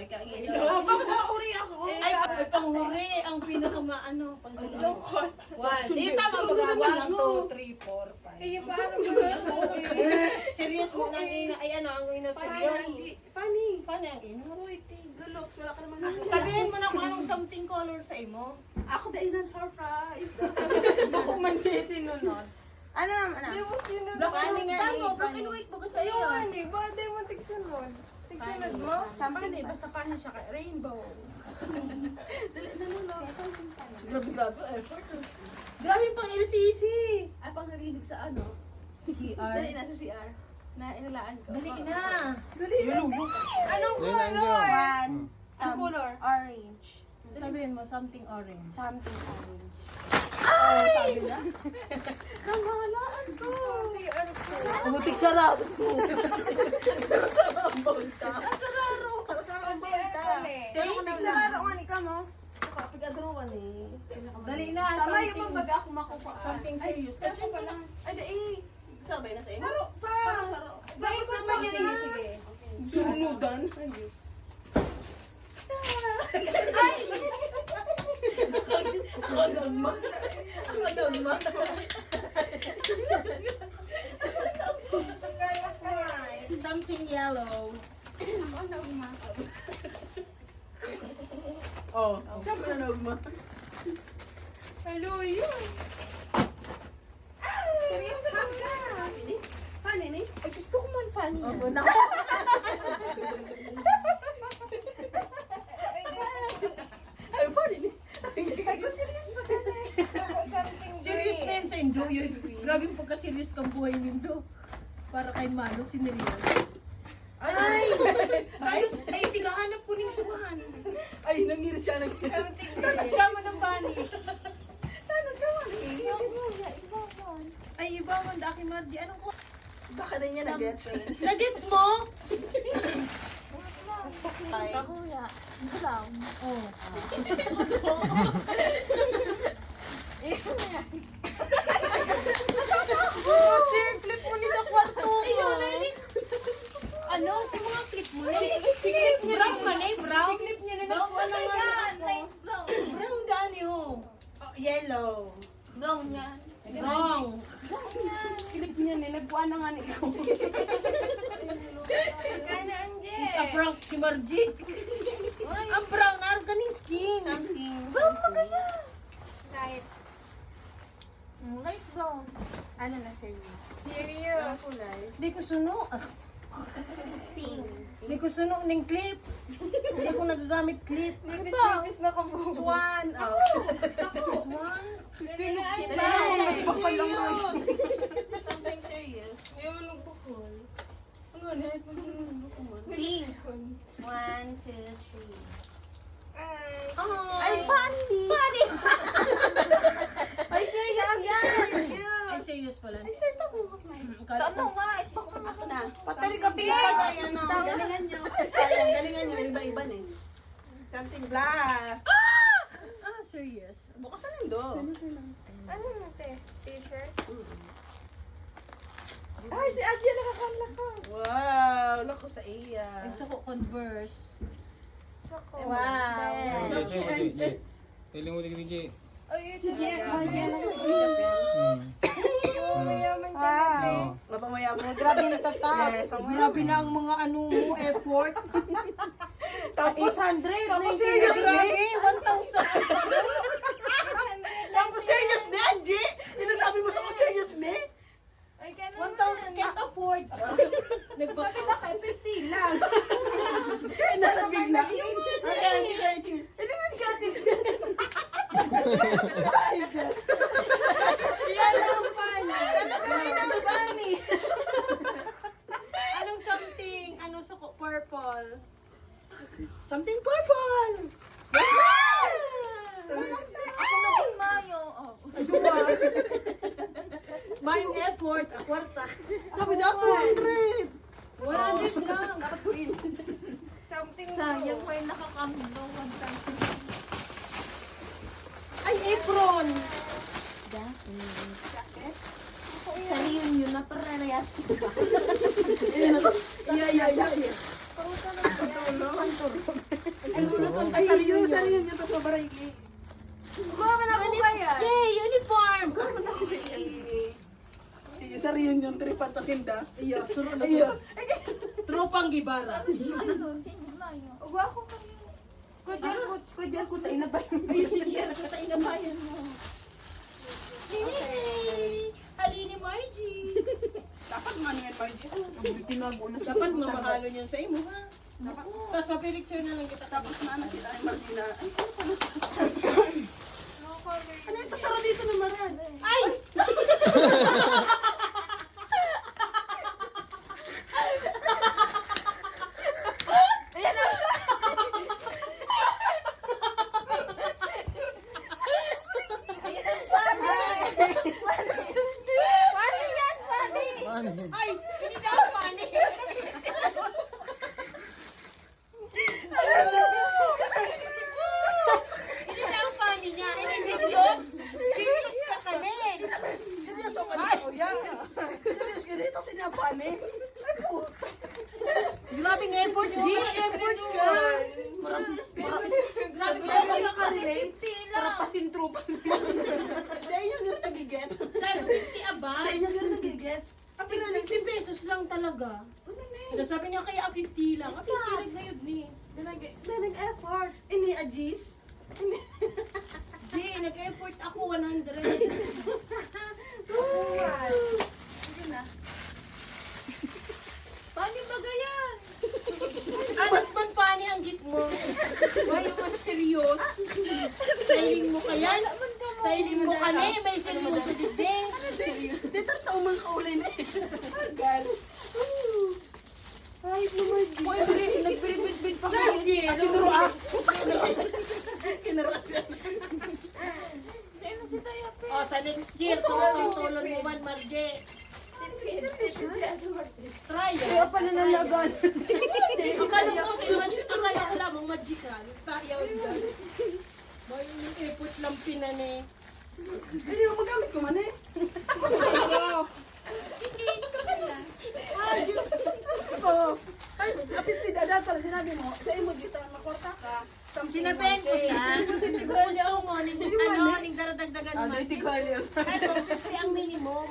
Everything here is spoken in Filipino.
Bakit nauri ako? Ay, panghuri ang pinakamaano. Lungkot. 1. Di tama ba? 1, 2, 3, 4, 5. Kaya paano ba? Serious mo na ang ina. Ay ano, ang ina serious. Funny. Paano ang ina? Uy, Galox, wala ka naman nakita. Sabihin mo na kung anong something color sa imo. Ako dahil ng surprise. Ako man din sinunod. Ano naman Di mo sinunod. Black and white. Tamo, Black and white mo kasi Ayun, yun. hindi ba? Di mo tigsunod. Tigsunod mo? Something ba? Basta paano siya ka rainbow. Grabe, effort. Grabe pang LCC. Ay, pang narinig sa ano? CR. Dali na sa CR. Na inalaan ko. Dali na. Anong Ayun, nandiyan. color? One. Anong color? Orange. Sabihin mo, something orange. Something orange. Oh, sabi na. Nanghalaan ko. Si ano ko. Umutik sa lab. Sarap ang balita. Pero Kung nagsararo nga ni ka mo. Ako, pigadruan eh. Dali na. Tama yung Something, mga ako makuha. something serious. Kasi Kasi pala. Ay, dai. Sabay na sa inyo? Saro pa. Saro. Bakit Sige, naman sige, yan? sige. Sunudan. Ako naman. Ako naman. something yellow. Ako naman. Oh, siyempre na nagma. Hello, yun. Seryoso lang ka. Paano ni? Ay, gusto ko man funny yan. Ay, paano ni? Ay, ko serious ba ka na? Something Serious na yan sa Indo yun. Grabe pagka-serious kang buhay ng Indo. Para kay Malo, si Miriam. Ay! Tapos, ay, tigahanap ko ng sumahan. Ay, nangir siya. Tapos siya mo ng bani. Tanos ka man eh. Ay, iba man, Daki Mardi. Anong ko? Baka na niya na-gets eh. Nagets mo? Ay. Kakuya. Brown. Oh. Chair clip mo ni sa kwarto. Ayun, ano? Sa mga clip mo? Clip niya brown man eh, brown. Clip niya na nagwala yan. Light brown. Brown dani ho. Oh, yellow. Brown yan. Brown. Kilip niya ni. Nagpuan na nga ni ikaw. Kana, Anje. Isa brown si Margie. Ay, Ang brown, araw ganing skin. brown magaya. Light. Light brown. Ano na sa'yo? Serious. Di ko suno. Pink. Di ko suno ng clip. Hindi ko nagagamit clip. Nipis na kabuo. Swan. Oh. This one. Tinuksin Dali na, Serious. Something serious. Ayaw nagbukol. Ano na? Pink. 1, 2, 3. Ay, funny! Funny! Ay, serious yan! Ay, serious pala. Ay, sir, tapos may. Saan mo nga? Ako na. Patari ka, pink. Ay, ano, galingan nyo. Ay, sayang, galingan nyo. Iba-iba na eh. Something black. Ah, serious. Bukas na lang do. Ano na, te? T-shirt? Ay, si Adia nakakala ka. Wow, lako sa iya. Ay, so ko Converse. Sako. Wow. Feeling mo din, DJ. Ay, ito na. Mayaman ka na, te. Oo. Mapamayaman. Grabe na tatap. Yes, ang Grabe na ang mga ano mo, effort. Tapos, 800. Tapos serious, Grabe, 1,000. tapos serious na, Angie. Sinasabi mo sa ko serious na. Ay, ka 1,000 can't afford. Bakit ako? 50 lang. Kaya nasa bigla. Ay, Angie, Angie. Ilangan ka din. Yan ang funny. Ano kami ng funny? Anong something? Ano sa purple? Something purple. Ako na din mayo. Oh. Mayong effort, a kwarta. Sabi na 200. 100 lang. Something sayang may nakakamdo. 1,000. Ay, apron. Sa reunion na parehas. Yeah. Pangutang na Ay, sariyo niya to sa barangay. Kuha ka na po kaya. Yay! Uniform! Sa reunion trip at tasinda. Iyo, suro na Iyo. Tropang Gibara. Kuha ko kaya. Kudyan ko tayo na ba? Ay, sige, nakatain na bayan mo. Okay. Halini Margie. Dapat man yan, Margie. Tinago na siya. Dapat mamahalo niyan sa imo, ha? Tapos mapiricture na lang kita. Tapos na sila ay Margie na. Ay, Nakaka-worry. ano yung pasara dito na Maran? Ay! Ano yun? Ay! Hindi na ako panik. Hindi na ako panik niya. Hindi serious. Serious ka kami. Seryoso ka na sa kuya. Seryoso ka dito sinapane. Ay, puta. Grabing effort mo. Effort ka. Grabe ka Kaya effort. nakarelate. Para pasintrupan. Dahil niya ganun nagigets. Saan? 50 aba? Dahil niya ganun nagigets. Ang 50 pesos lang talaga. Sabi niya kaya 50 lang. 50 lang ngayon ni. Nag-effort. Ini Ajis. Di, nag-effort ako 100. Paano ba ganyan? Anas man pani ang gift mo. Why you mas serious? Sailing mo kaya? Sailing mo kami. May sailing mo sa dibding. Dito taong mga kaulay na eh. Gal. Ay, naman. Nagbiribit pa kayo. Kinuro ah. Kinuro siya. Sino si Taya Pe? O, sa next year, tulong mo man, Marge. Try Kaya yan. pa nanalagan. Akala ko lamang magical. Tayaw dyan. Boy, yung effort lang pinane. Hindi mo magamit ko man eh. Ay, ko. Ay, apit dadatal sinabi mo. Sa imo kita makwarta ka. Sinabihan ko siya. Gusto mo, ning daradagdagan mo. Ano, itigalyo. Ay, 50 ang minimum.